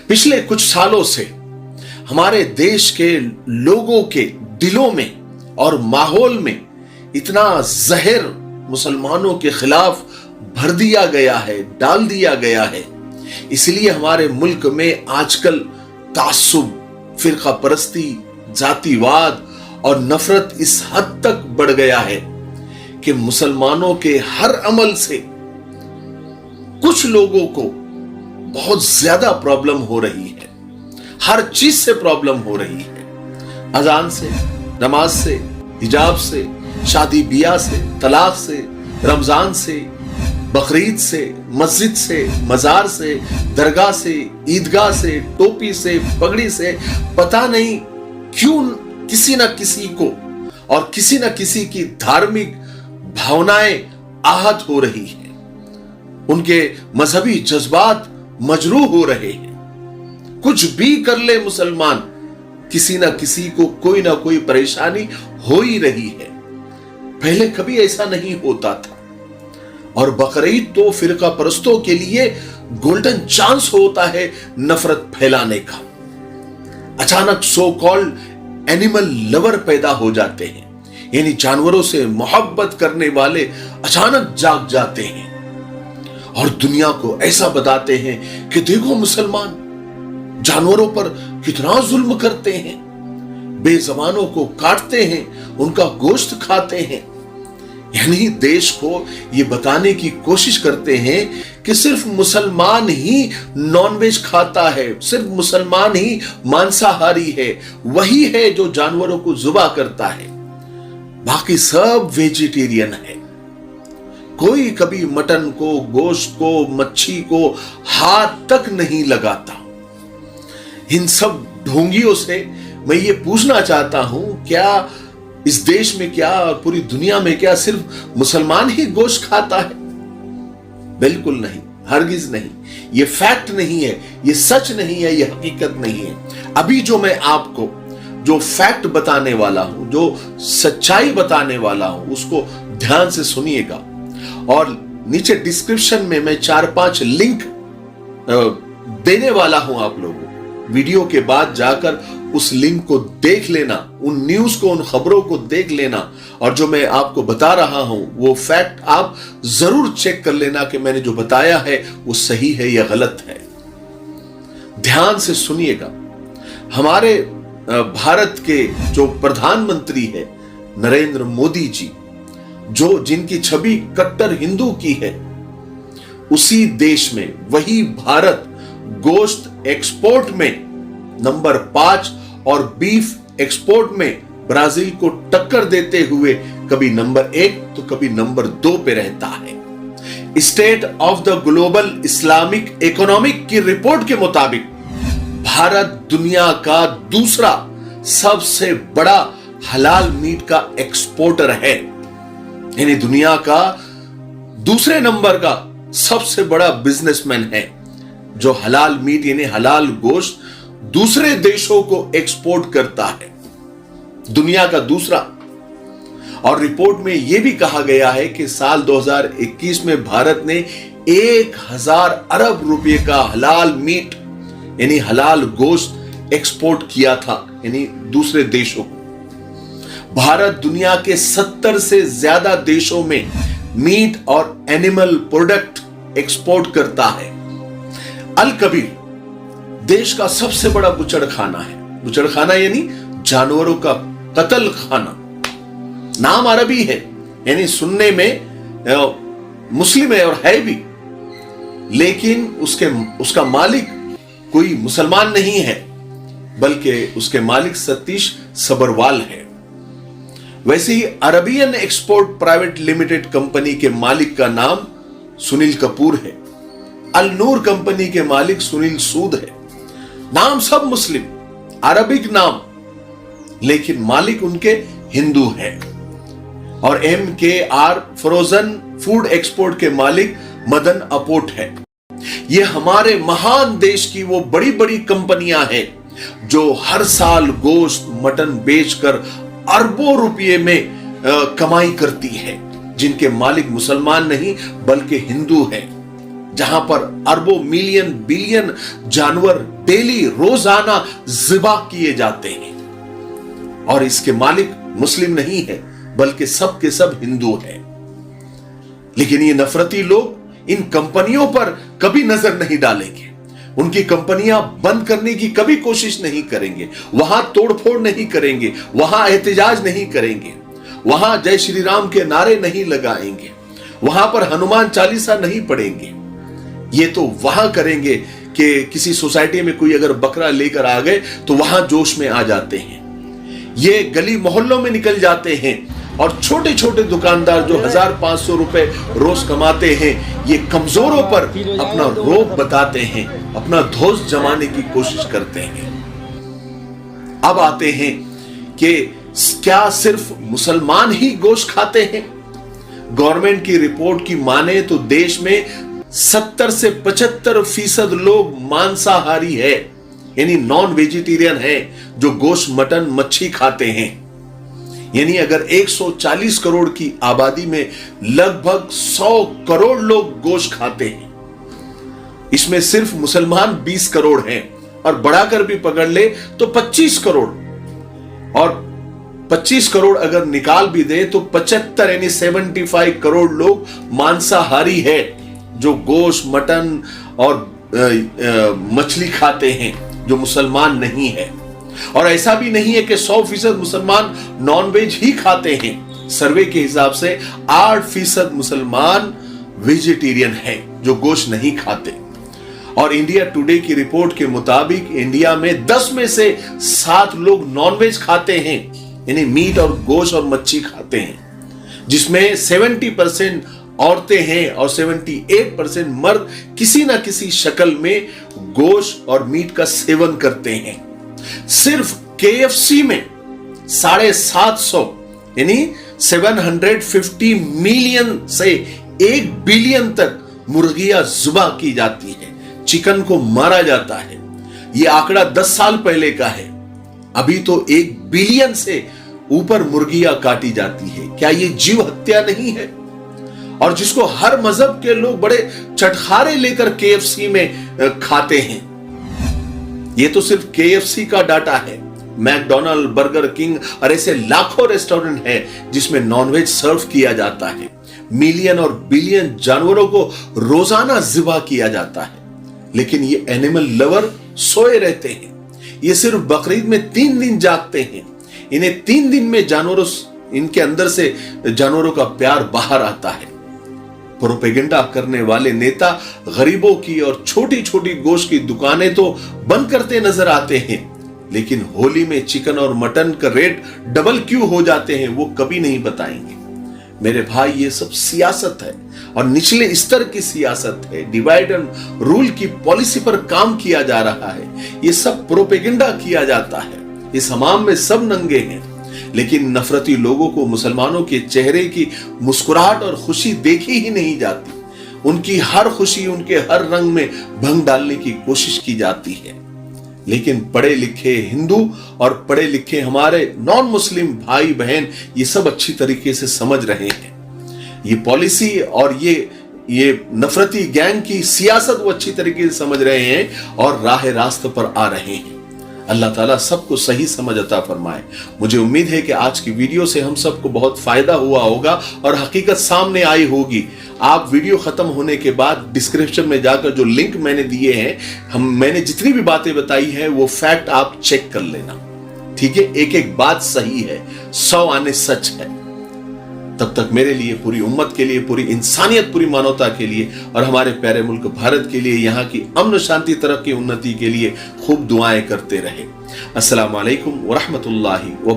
पिछले कुछ सालों से हमारे देश के लोगों के दिलों में और माहौल में इतना जहर मुसलमानों के खिलाफ भर दिया गया है, डाल दिया गया है। इसलिए हमारे मुल्क में आजकल तासुब, फिरका परस्ती, जातिवाद और नफरत इस हद तक बढ़ गया है कि मुसलमानों के हर अमल से कुछ लोगों को बहुत ज्यादा प्रॉब्लम हो रही है। हर चीज से प्रॉब्लम हो रही है। अजान से, नमाज से, हिजाब से, शादी बियाह से, तलाक से, रमजान से, बकरीद से, मस्जिद से, मजार से, दरगाह से, ईदगाह से, टोपी से, पगड़ी से, पता नहीं क्यों किसी न किसी को और किसी न किसी की धार्मिक भावनाएं आहत हो रही है। उनके मजहबी जज्बात मजरूह हो रहे हैं। कुछ भी कर ले मुसलमान, किसी ना किसी को कोई ना कोई परेशानी हो ही रही है। पहले कभी ऐसा नहीं होता था। और बकरीद तो फिरका परस्तों के लिए गोल्डन चांस होता है नफरत फैलाने का। अचानक सो कॉल्ड एनिमल लवर पैदा हो जाते हैं, यानी जानवरों से मोहब्बत करने वाले अचानक जाग जाते हैं और दुनिया को ऐसा बताते हैं कि देखो मुसलमान जानवरों पर कितना जुल्म करते हैं, बेज़बानों को काटते हैं, उनका गोश्त खाते हैं। यानी देश को यह बताने की कोशिश करते हैं कि सिर्फ मुसलमान ही नॉनवेज खाता है, सिर्फ मुसलमान ही मांसाहारी है, वही है जो जानवरों को जुबा करता है, बाकी सब वेजिटेरियन है। कोई कभी मटन को, गोश्त को, मच्छी को हाथ तक नहीं लगाता। इन सब ढोंगियों से मैं ये पूछना चाहता हूं, क्या इस देश में, क्या पूरी दुनिया में, क्या सिर्फ मुसलमान ही गोश्त खाता है? बिल्कुल नहीं, हरगिज नहीं। ये फैक्ट नहीं है, ये सच नहीं है, ये हकीकत नहीं है। अभी जो मैं आपको जो फैक्ट बताने वाला हूं, जो सच्चाई बताने वाला हूं, उसको ध्यान से सुनिएगा। और नीचे डिस्क्रिप्शन में मैं 4-5 लिंक देने वाला हूं आप लोगों को। वीडियो के बाद जाकर उस लिंक को देख लेना, उन न्यूज को, उन खबरों को देख लेना, और जो मैं आपको बता रहा हूं वो फैक्ट आप जरूर चेक कर लेना कि मैंने जो बताया है वो सही है या गलत है। ध्यान से सुनिएगा। हमारे भारत के जो प्रधानमंत्री है नरेंद्र मोदी जी, जो जिनकी छवि कट्टर हिंदू की है, उसी देश में, वही भारत गोश्त एक्सपोर्ट में नंबर 5 और बीफ एक्सपोर्ट में ब्राजील को टक्कर देते हुए कभी नंबर 1 तो कभी नंबर 2 पे रहता है। State of the global Islamic economic की रिपोर्ट के मुताबिक भारत दुनिया का दूसरा सबसे बड़ा हलाल मीट का एक्सपोर्टर है, यानी दुनिया का दूसरे नंबर का सबसे बड़ा बिजनेसमैन है जो हलाल मीट यानी हलाल गोश्त दूसरे देशों को एक्सपोर्ट करता है, दुनिया का दूसरा। और रिपोर्ट में यह भी कहा गया है कि साल 2021 में भारत ने 1000 अरब रुपए का हलाल मीट यानी हलाल गोश्त एक्सपोर्ट किया था, यानी दूसरे देशों को। भारत दुनिया के 70 से ज्यादा देशों में मीट और एनिमल प्रोडक्ट एक्सपोर्ट करता है। अल कबीर देश का सबसे बड़ा बुचड़खाना है। बुचड़खाना यानी जानवरों का कत्ल खाना। नाम अरबी है, यानी सुनने में मुस्लिम है और है भी, लेकिन उसका मालिक कोई मुसलमान नहीं है, बल्कि उसके मालिक सतीश सबरवाल है। वैसे ही Arabian export private limited company के मालिक का नाम सुनील कपूर है। अल नूर कंपनी के मालिक सुनील सूद है। नाम सब मुस्लिम, अरबिक नाम, लेकिन मालिक उनके हिंदू है। और MKR फ्रोजन फूड एक्सपोर्ट के मालिक मदन अपोट है। ये हमारे महान देश की वो बड़ी बड़ी कंपनियां हैं जो हर साल गोश्त, मटन बेचकर अरबों रुपये में कमाई करती है, जिनके मालिक मुसलमान नहीं बल्कि हिंदू हैं। जहां पर अरबों मिलियन बिलियन जानवर डेली रोजाना ज़िबा किए जाते हैं, और इसके मालिक मुस्लिम नहीं है बल्कि सब के सब हिंदू हैं। लेकिन ये नफरती लोग इन कंपनियों पर कभी नजर नहीं डालेंगे, उनकी कंपनियां बंद करने की कभी कोशिश नहीं करेंगे, वहां तोड़फोड़ नहीं करेंगे, वहां एहतजाज नहीं करेंगे, वहां जय श्री राम के नारे नहीं लगाएंगे, वहां पर हनुमान चालीसा नहीं पढ़ेंगे। ये तो वहां करेंगे कि किसी सोसाइटी में कोई अगर बकरा लेकर आ गए तो वहां जोश में आ जाते हैं। ये गली मोहल्लों में निकल जाते हैं और छोटे छोटे दुकानदार जो 1500 रुपए रोज कमाते हैं, ये कमजोरों पर अपना रोब बताते हैं, अपना धौंस जमाने की कोशिश करते हैं। अब आते हैं कि क्या सिर्फ मुसलमान ही गोश्त खाते हैं? गवर्नमेंट की रिपोर्ट की माने तो देश में 70 से 75% लोग मांसाहारी है, यानी नॉन वेजिटेरियन है, जो गोश्त मटन मच्छी खाते हैं। यानी अगर 140 करोड़ की आबादी में लगभग 100 करोड़ लोग गोश्त खाते हैं, इसमें सिर्फ मुसलमान 20 करोड़ हैं, और बढ़ाकर भी पकड़ ले तो 25 करोड़, और 25 करोड़ अगर निकाल भी दे तो 75 यानी 75 करोड़ लोग मांसाहारी है, जो गोश्त मटन और मछली खाते हैं, जो मुसलमान नहीं है। और ऐसा भी नहीं है कि 100% मुसलमान नॉनवेज ही खाते हैं। सर्वे के हिसाब से 8% मुसलमान वेजिटेरियन है, जो गोश्त नहीं खाते। और इंडिया टुडे की रिपोर्ट के मुताबिक इंडिया में 10 में से 7 लोग नॉनवेज खाते हैं, यानी मीट और गोश्त और मच्छी खाते हैं, जिसमें 70% औरतें हैं और 78% मर्द किसी ना किसी शक्ल में गोश्त और मीट का सेवन करते हैं। सिर्फ KFC में 750 यानी 750 मिलियन से 1 बिलियन तक मुर्गियां ज़ुबा की जाती है, चिकन को मारा जाता है। यह आंकड़ा 10 साल पहले का है, अभी तो 1 बिलियन से ऊपर मुर्गियां काटी जाती है। क्या यह जीव हत्या नहीं है? और जिसको हर मजहब के लोग बड़े चटखारे लेकर KFC में खाते हैं। ये तो सिर्फ KFC का डाटा है। मैकडोनल्ड, बर्गर किंग और ऐसे लाखों रेस्टोरेंट हैं जिसमें नॉनवेज सर्व किया जाता है। मिलियन और बिलियन जानवरों को रोजाना ज़िबा किया जाता है, लेकिन ये एनिमल लवर सोए रहते हैं। ये सिर्फ बकरीद में 3 दिन जागते हैं। इन्हें 3 दिन में इनके अंदर से जानवरों का प्यार बाहर आता है। प्रोपेगेंडा करने वाले नेता गरीबों की और छोटी छोटी गोश्त की दुकानें तो बंद करते नजर आते हैं, लेकिन होली में चिकन और मटन का रेट डबल क्यों हो जाते हैं वो कभी नहीं बताएंगे। मेरे भाई, ये सब सियासत है और निचले स्तर की सियासत है। डिवाइड एंड रूल की पॉलिसी पर काम किया जा रहा है। ये सब प्रोपेगेंडा किया जाता है। इस हमाम में सब नंगे हैं, लेकिन नफरती लोगों को मुसलमानों के चेहरे की मुस्कुराहट और खुशी देखी ही नहीं जाती। उनकी हर खुशी, उनके हर रंग में भंग डालने की कोशिश की जाती है। लेकिन पढ़े लिखे हिंदू और पढ़े लिखे हमारे नॉन मुस्लिम भाई बहन ये सब अच्छी तरीके से समझ रहे हैं। ये पॉलिसी और ये नफरती गैंग की सियासत वो अच्छी तरीके से समझ रहे हैं और राह रास्ते पर आ रहे हैं। अल्लाह ताला सबको सही समझ अता फरमाए। मुझे उम्मीद है कि आज की वीडियो से हम सबको बहुत फायदा हुआ होगा और हकीकत सामने आई होगी। आप वीडियो खत्म होने के बाद डिस्क्रिप्शन में जाकर जो लिंक मैंने दिए हैं, मैंने जितनी भी बातें बताई है वो फैक्ट आप चेक कर लेना, ठीक है। एक एक बात सही है, 100 आने सच है। तब तक मेरे लिए, पूरी उम्मत के लिए, पूरी इंसानियत, पूरी मानवता के लिए और हमारे प्यारे मुल्क भारत के लिए, यहाँ की अमन शांति, तरक्की, उन्नति के लिए खूब दुआएं करते रहे। अस्सलाम वालेकुम व रहमतुल्लाहि व बरकातहू।